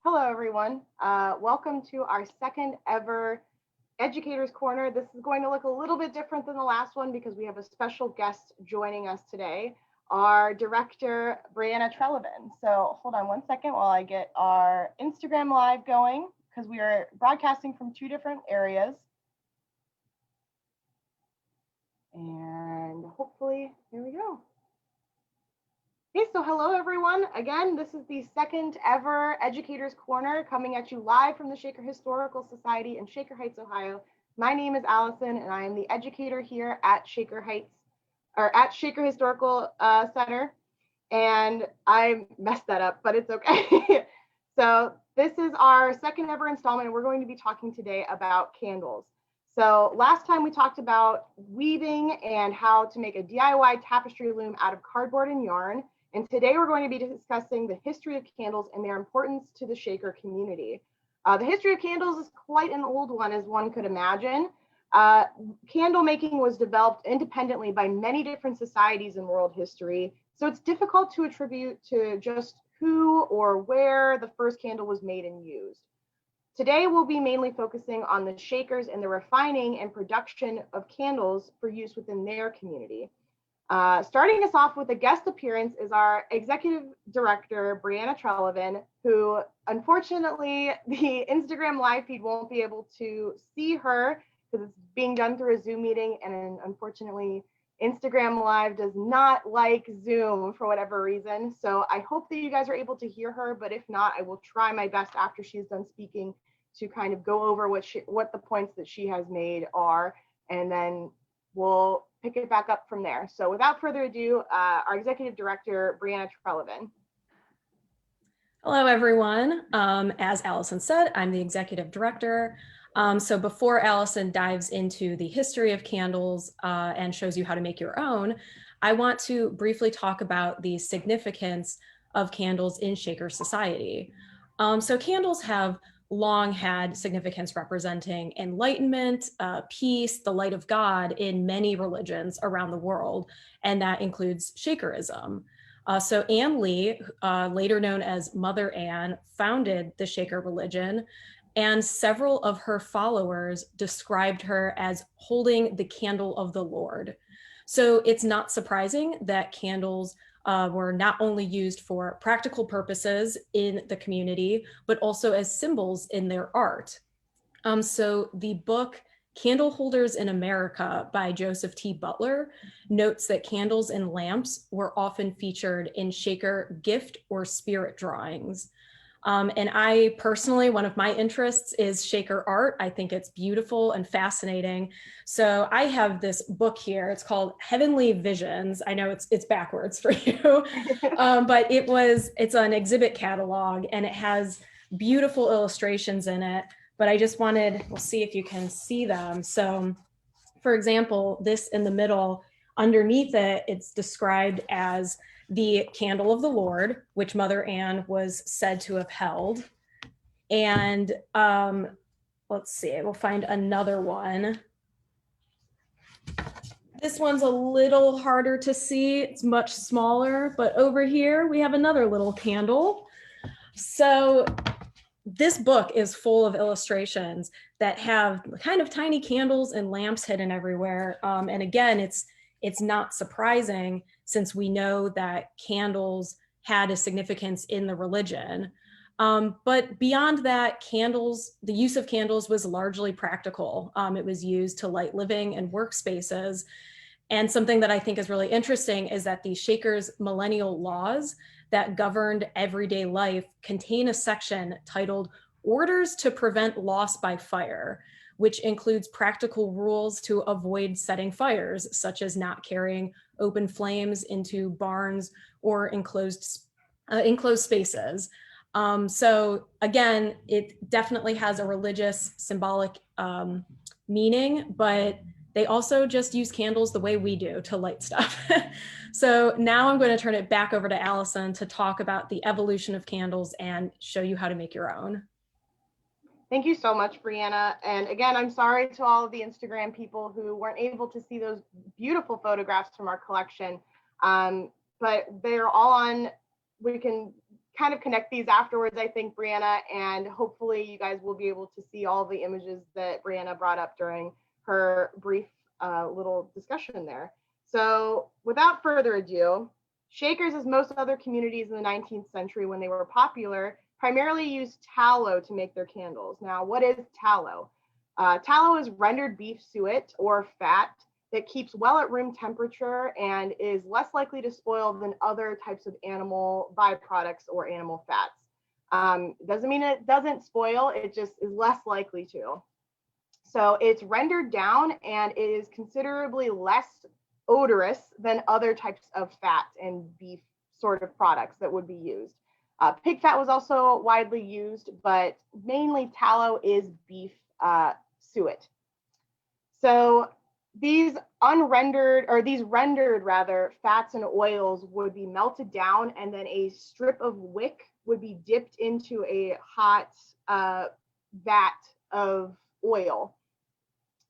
Hello, everyone. Welcome to our second ever Educator's Corner. This is going to look a little bit different than the last one because we have a special guest joining us today, our Director Brianna Treleven. So hold on one second while I get our Instagram Live going because we are broadcasting from two different areas. And hopefully, here we go. Okay, so hello everyone. Again, this is the second ever Educator's Corner coming at you live from the Shaker Historical Society in Shaker Heights, Ohio. My name is Allison and I am the educator here at Shaker Heights, or at Shaker Historical Center. And I messed that up, but it's okay. So this is our second ever installment and we're going to be talking today about candles. So last time we talked about weaving and how to make a DIY tapestry loom out of cardboard and yarn. And today we're going to be discussing the history of candles and their importance to the Shaker community. The history of candles is quite an old one, as one could imagine. Candle making was developed independently by many different societies in world history. So it's difficult to attribute to just who or where the first candle was made and used. Today, we'll be mainly focusing on the Shakers and the refining and production of candles for use within their community. Starting us off with a guest appearance is our Executive Director, Brianna Treleven, who unfortunately the Instagram live feed won't be able to see her because it's being done through a Zoom meeting, and unfortunately Instagram Live does not like Zoom for whatever reason. So I hope that you guys are able to hear her, but if not, I will try my best after she's done speaking to kind of go over what the points that she has made are, and then we'll pick it back up from there. So without further ado, our Executive Director, Brianna Treleven. Hello, everyone. As Allison said, I'm the Executive Director. So before Allison dives into the history of candles and shows you how to make your own, I want to briefly talk about the significance of candles in Shaker society. So candles have long had significance representing enlightenment, peace, the light of God in many religions around the world, and that includes Shakerism. So Anne Lee, later known as Mother Anne, founded the Shaker religion, and several of her followers described her as holding the candle of the Lord. So it's not surprising that candles were not only used for practical purposes in the community, but also as symbols in their art. So the book Candleholders in America by Joseph T. Butler notes that candles and lamps were often featured in Shaker gift or spirit drawings. And I personally, one of my interests is Shaker art. I think it's beautiful and fascinating. So I have this book here. It's called Heavenly Visions. I know it's backwards for you, but it's an exhibit catalog and it has beautiful illustrations in it. But I just we'll see if you can see them. So for example, this in the middle, underneath it, it's described as the candle of the Lord, which Mother Anne was said to have held. And let's see, we'll find another one. This one's a little harder to see. It's much smaller, but over here we have another little candle. So this book is full of illustrations that have kind of tiny candles and lamps hidden everywhere. And again, it's not surprising since we know that candles had a significance in the religion. But beyond that, the use of candles was largely practical. It was used to light living and workspaces. And something that I think is really interesting is that the Shakers' millennial laws that governed everyday life contain a section titled Orders to Prevent Loss by Fire, which includes practical rules to avoid setting fires, such as not carrying open flames into barns or enclosed spaces. So again, it definitely has a religious symbolic meaning, but they also just use candles the way we do to light stuff. So now I'm going to turn it back over to Allison to talk about the evolution of candles and show you how to make your own. Thank you so much, Brianna. And again, I'm sorry to all of the Instagram people who weren't able to see those beautiful photographs from our collection, but they're all on, we can kind of connect these afterwards, I think, Brianna, and hopefully you guys will be able to see all the images that Brianna brought up during her brief little discussion there. So without further ado, Shakers, as most other communities in the 19th century when they were popular, primarily used tallow to make their candles. Now, what is tallow? Tallow is rendered beef suet or fat that keeps well at room temperature and is less likely to spoil than other types of animal byproducts or animal fats. Doesn't mean it doesn't spoil, it just is less likely to. So it's rendered down and it is considerably less odorous than other types of fat and beef sort of products that would be used. Pig fat was also widely used, but mainly tallow is beef suet. So these rendered fats and oils would be melted down, and then a strip of wick would be dipped into a hot vat of oil.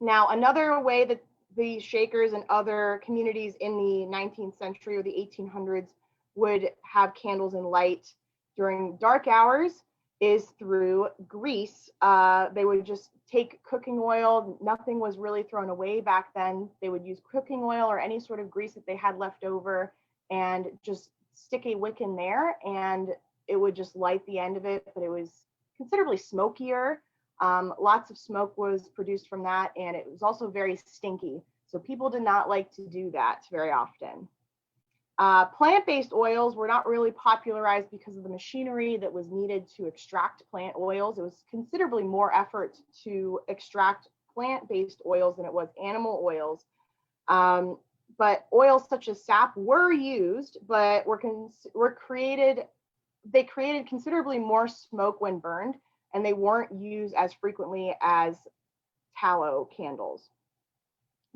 Now, another way that the Shakers and other communities in the 19th century or the 1800s would have candles and light during dark hours is through grease. They would just take cooking oil. Nothing was really thrown away back then. They would use cooking oil or any sort of grease that they had left over and just stick a wick in there, and it would just light the end of it, but it was considerably smokier. Lots of smoke was produced from that, and it was also very stinky. So people did not like to do that very often. Plant-based oils were not really popularized because of the machinery that was needed to extract plant oils. It was considerably more effort to extract plant-based oils than it was animal oils. But oils such as sap were used, but they created considerably more smoke when burned, and they weren't used as frequently as tallow candles.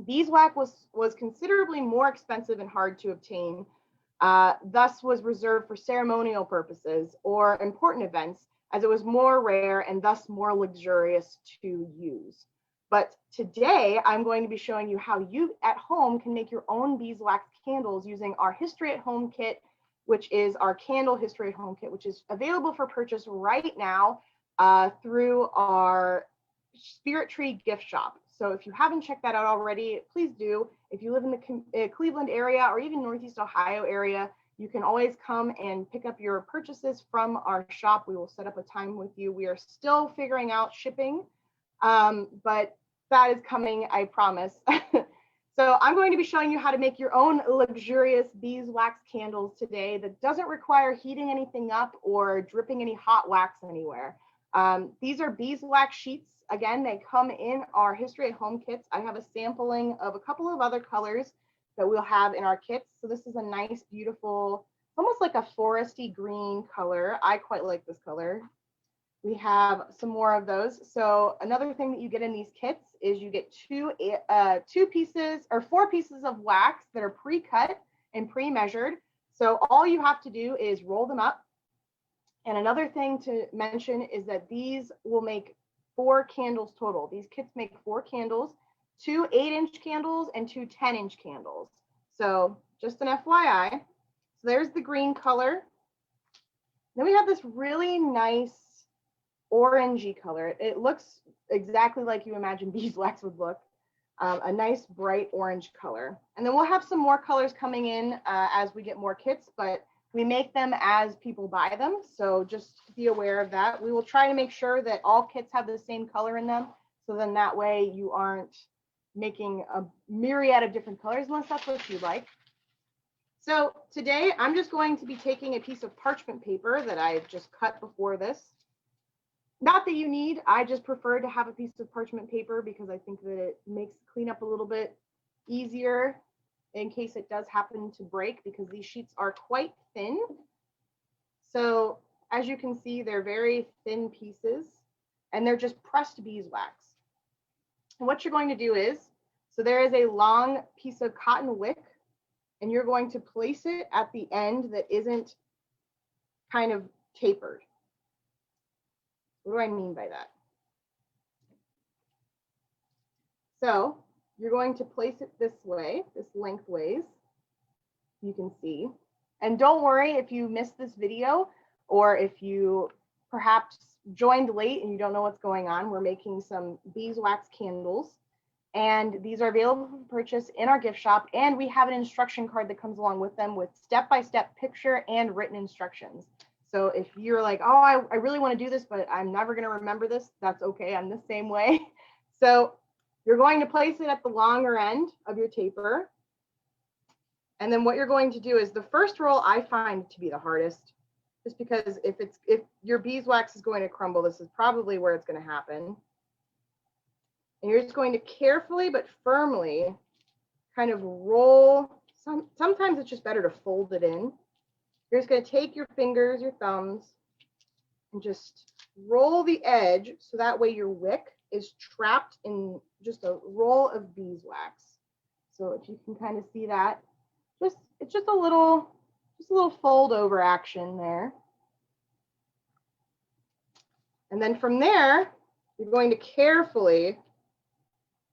Beeswax was considerably more expensive and hard to obtain, thus was reserved for ceremonial purposes or important events, as it was more rare and thus more luxurious to use. But today, I'm going to be showing you how you at home can make your own beeswax candles using our History at Home kit, which is our candle History at Home kit, which is available for purchase right now through our Spirit Tree gift shop. So if you haven't checked that out already, please do. If you live in the Cleveland area or even Northeast Ohio area, you can always come and pick up your purchases from our shop. We will set up a time with you. We are still figuring out shipping, but that is coming, I promise. So I'm going to be showing you how to make your own luxurious beeswax candles today that doesn't require heating anything up or dripping any hot wax anywhere. These are beeswax sheets. Again, they come in our History at Home kits. I have a sampling of a couple of other colors that we'll have in our kits. So this is a nice, beautiful, almost like a foresty green color. I quite like this color. We have some more of those. So another thing that you get in these kits is you get four pieces of wax that are pre-cut and pre-measured. So all you have to do is roll them up. And another thing to mention is that these will make 4 candles total. These kits make 4 candles, 2 8-inch candles and 2 10-inch candles. So just an FYI. So there's the green color. Then we have this really nice orangey color. It looks exactly like you imagine beeswax would look. A nice bright orange color. And then we'll have some more colors coming in as we get more kits, but we make them as people buy them, so just be aware of that. We will try to make sure that all kits have the same color in them, so then that way you aren't making a myriad of different colors unless that's what you like. So today I'm just going to be taking a piece of parchment paper that I've just cut before this. Not that you need, I just prefer to have a piece of parchment paper because I think that it makes cleanup a little bit easier in case it does happen to break, because these sheets are quite thin. So as you can see, they're very thin pieces and they're just pressed beeswax. And what you're going to do is, so there is a long piece of cotton wick and you're going to place it at the end that isn't kind of tapered. What do I mean by that? So you're going to place it this way, this lengthways, you can see. And don't worry if you missed this video. or if you perhaps joined late and you don't know what's going on, we're making some beeswax candles. And these are available for purchase in our gift shop. And we have an instruction card that comes along with them with step-by-step picture and written instructions. So if you're like, oh, I really want to do this, but I'm never going to remember this, that's okay. I'm the same way. So you're going to place it at the longer end of your taper. And then what you're going to do is the first roll I find to be the hardest, just because if your beeswax is going to crumble, this is probably where it's going to happen. And you're just going to carefully but firmly kind of roll. Sometimes it's just better to fold it in. You're just going to take your fingers, your thumbs, and just roll the edge so that way your wick is trapped in just a roll of beeswax. So if you can kind of see that, it's just a little fold over action there. And then from there, you're going to carefully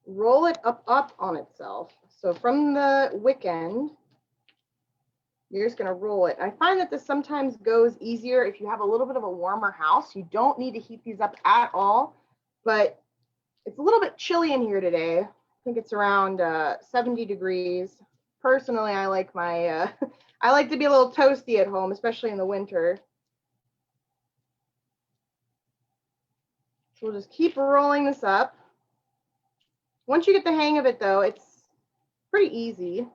roll it up on itself. So from the wick end, you're just going to roll it. I find that this sometimes goes easier if you have a little bit of a warmer house. You don't need to heat these up at all, but it's a little bit chilly in here today. I think it's around 70 degrees. Personally, I like my I like to be a little toasty at home, especially in the winter. So we'll just keep rolling this up. Once you get the hang of it, though, it's pretty easy.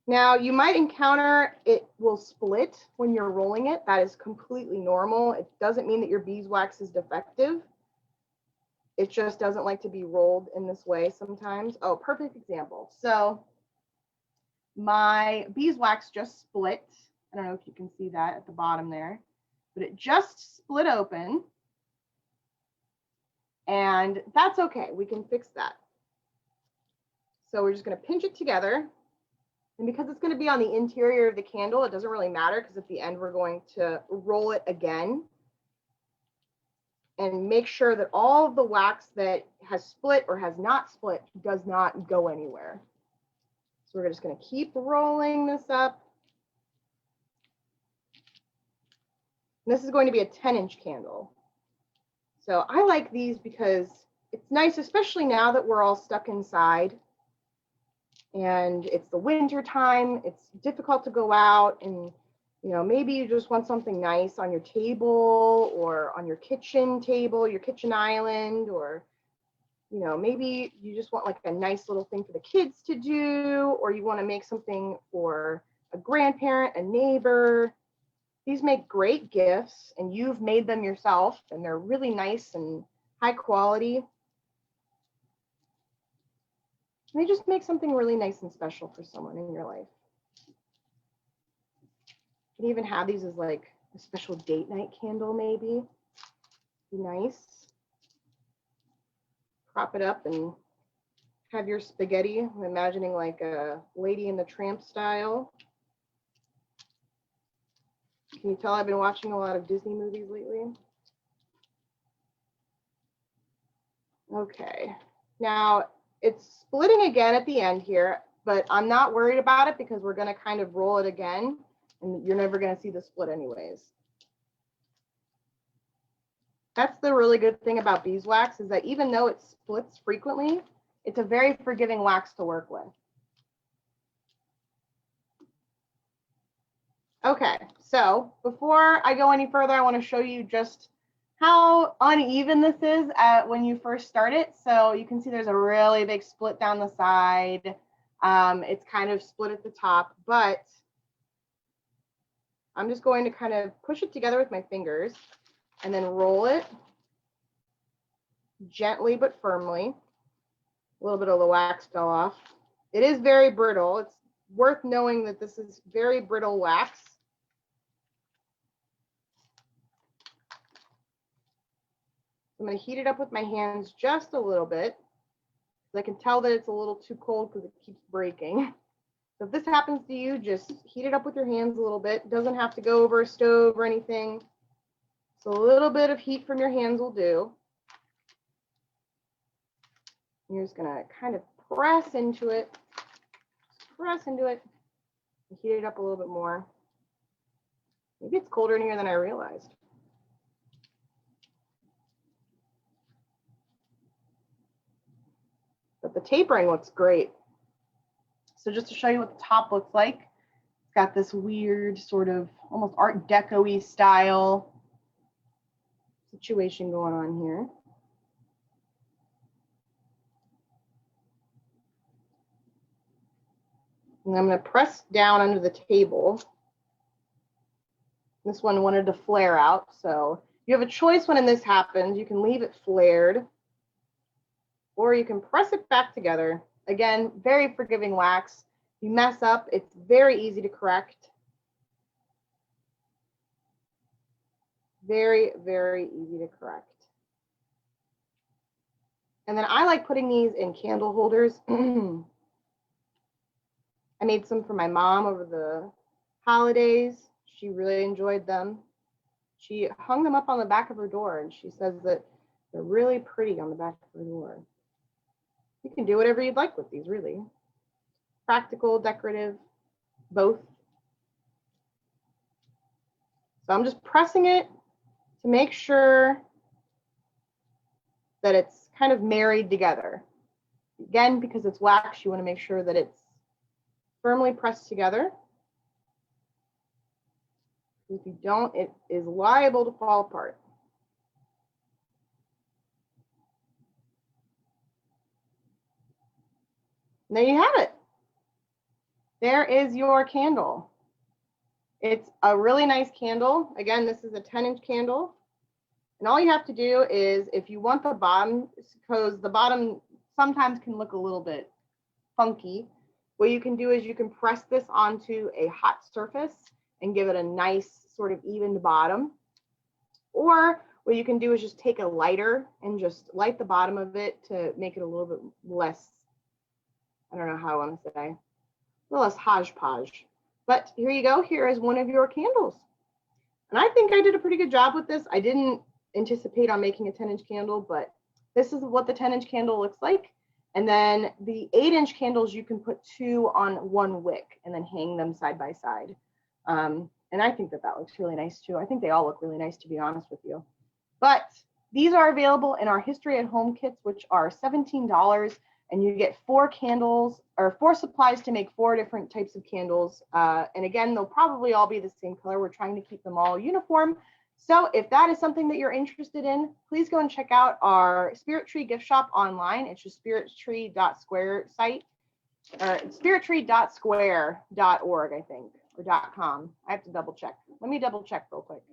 Now, you might encounter it will split when you're rolling it. That is completely normal. It doesn't mean that your beeswax is defective. It just doesn't like to be rolled in this way sometimes. Oh, perfect example. So my beeswax just split. I don't know if you can see that at the bottom there, but it just split open. And that's okay. We can fix that. So we're just going to pinch it together. And because it's going to be on the interior of the candle, it doesn't really matter because at the end we're going to roll it again and make sure that all of the wax that has split or has not split does not go anywhere. So we're just going to keep rolling this up. And this is going to be a 10-inch candle. So I like these because it's nice, especially now that we're all stuck inside and it's the winter time. It's difficult to go out, and maybe you just want something nice on your table or on your kitchen table, your kitchen island, or maybe you just want like a nice little thing for the kids to do, or you want to make something for a grandparent, a neighbor. These make great gifts, and you've made them yourself, and they're really nice and high quality. They just make something really nice and special for someone in your life. You can even have these as like a special date night candle, maybe. Be nice. Prop it up and have your spaghetti. I'm imagining like a Lady and the Tramp style. Can you tell I've been watching a lot of Disney movies lately? Okay, now it's splitting again at the end here, but I'm not worried about it because we're going to kind of roll it again, and you're never going to see the split anyways. That's the really good thing about beeswax, is that even though it splits frequently, it's a very forgiving wax to work with. Okay, so before I go any further, I want to show you just how uneven this is when you first start it. So you can see there's a really big split down the side. It's kind of split at the top, but I'm just going to kind of push it together with my fingers and then roll it gently but firmly. A little bit of the wax fell off. It is very brittle. It's worth knowing that this is very brittle wax. I'm going to heat it up with my hands just a little bit. I can tell that it's a little too cold because it keeps breaking. So if this happens to you, just heat it up with your hands a little bit. It doesn't have to go over a stove or anything. So a little bit of heat from your hands will do. You're just going to kind of press into it, and heat it up a little bit more. Maybe it's colder in here than I realized. But the tapering looks great. So just to show you what the top looks like, it's got this weird sort of almost Art Deco-y style situation going on here. And I'm going to press down under the table. This one wanted to flare out, so you have a choice when this happens. You can leave it flared, or you can press it back together. Again, very forgiving wax. You mess up, it's very easy to correct. Very, very easy to correct. And then I like putting these in candle holders. I made some for my mom over the holidays. She really enjoyed them. She hung them up on the back of her door, and she says that they're really pretty on the back of her door. You can do whatever you'd like with these, really. Practical, decorative, both. So I'm just pressing it to make sure that it's kind of married together. Again, because it's wax, you want to make sure that it's firmly pressed together. If you don't, it is liable to fall apart. And there you have it. There is your candle. It's a really nice candle. Again, this is a 10-inch candle. And all you have to do is, if you want the bottom, because the bottom sometimes can look a little bit funky, what you can do is you can press this onto a hot surface and give it a nice sort of evened bottom. Or what you can do is just take a lighter and just light the bottom of it to make it a little bit less, I don't know how I want to say, a little less hodgepodge. But here you go. Here is one of your candles. And I think I did a pretty good job with this. I didn't anticipate on making a 10-inch candle, but this is what the 10-inch candle looks like. And then the 8-inch candles, you can put 2 on 1 wick and then hang them side by side. And I think that that looks really nice too. I think they all look really nice, to be honest with you. But these are available in our History at Home kits, which are $17. And you get 4 candles, or 4 supplies to make 4 different types of candles. And again, they'll probably all be the same color. We're trying to keep them all uniform. So if that is something that you're interested in, please go and check out our Spirit Tree gift shop online. It's just spirittree.square site, or spirittree.square.org, I think, or .com. I have to double check. Let me double check real quick.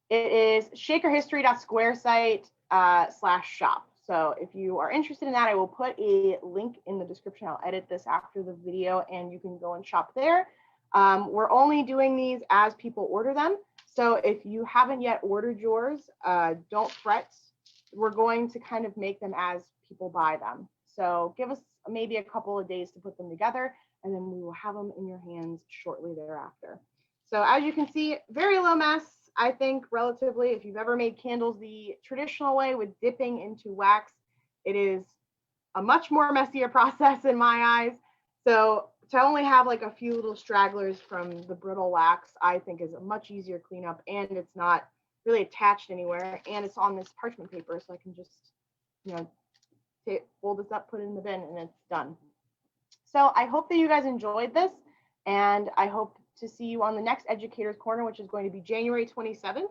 It is shakerhistory.square site /shop. So if you are interested in that, I will put a link in the description. I'll edit this after the video and you can go and shop there. We're only doing these as people order them. So if you haven't yet ordered yours, don't fret. We're going to kind of make them as people buy them. So give us maybe a couple of days to put them together, and then we will have them in your hands shortly thereafter. So as you can see, very low mess, I think, relatively. If you've ever made candles the traditional way with dipping into wax, it is a much more messier process in my eyes. So to only have like a few little stragglers from the brittle wax, I think is a much easier cleanup, and it's not really attached anywhere, and it's on this parchment paper, so I can just, you know, fold this up, put it in the bin, and it's done. So I hope that you guys enjoyed this, and I hope to see you on the next Educator's Corner, which is going to be January 27th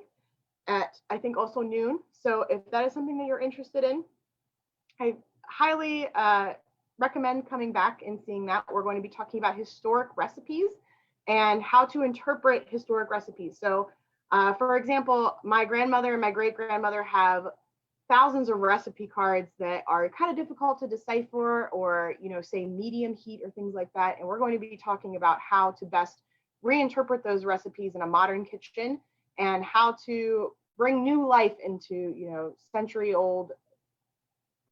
at, I think, also noon. So if that is something that you're interested in, I highly recommend coming back and seeing that. We're going to be talking about historic recipes and how to interpret historic recipes. So for example, my grandmother and my great-grandmother have thousands of recipe cards that are kind of difficult to decipher, or, you know, say medium heat or things like that. And we're going to be talking about how to best reinterpret those recipes in a modern kitchen, and how to bring new life into, you know, century-old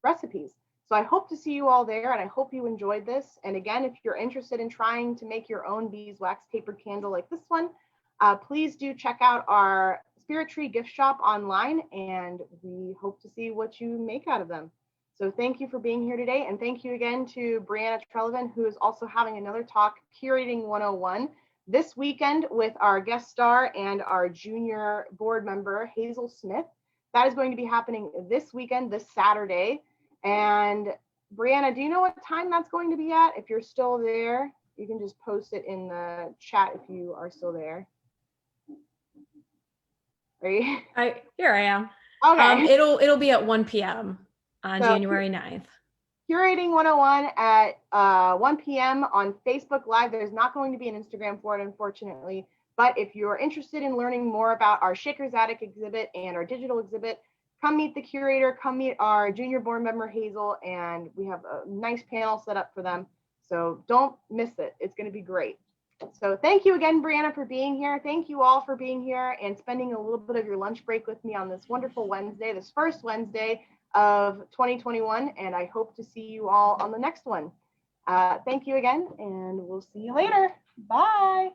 recipes. So I hope to see you all there, and I hope you enjoyed this. And again, if you're interested in trying to make your own beeswax tapered candle like this one, please do check out our Spirit Tree gift shop online, and we hope to see what you make out of them. So thank you for being here today, and thank you again to Brianna Treleven, who is also having another talk, Curating 101, this weekend with our guest star and our junior board member, Hazel Smith. That is going to be happening this weekend, this Saturday. And Brianna, do you know what time that's going to be at? If you're still there, you can just post it in the chat if you are still there. Are you? Here I am. Okay. It'll be at 1 p.m. on January 9th. Curating 101 at 1 p.m. on Facebook Live. There's not going to be an Instagram for it, unfortunately. But if you're interested in learning more about our Shaker's Attic exhibit and our digital exhibit, come meet the curator, come meet our junior board member, Hazel, and we have a nice panel set up for them. So don't miss it. It's going to be great. So thank you again, Brianna, for being here. Thank you all for being here and spending a little bit of your lunch break with me on this wonderful Wednesday, this first Wednesday of 2021, and I hope to see you all on the next one. Thank you again, and we'll see you later. Bye.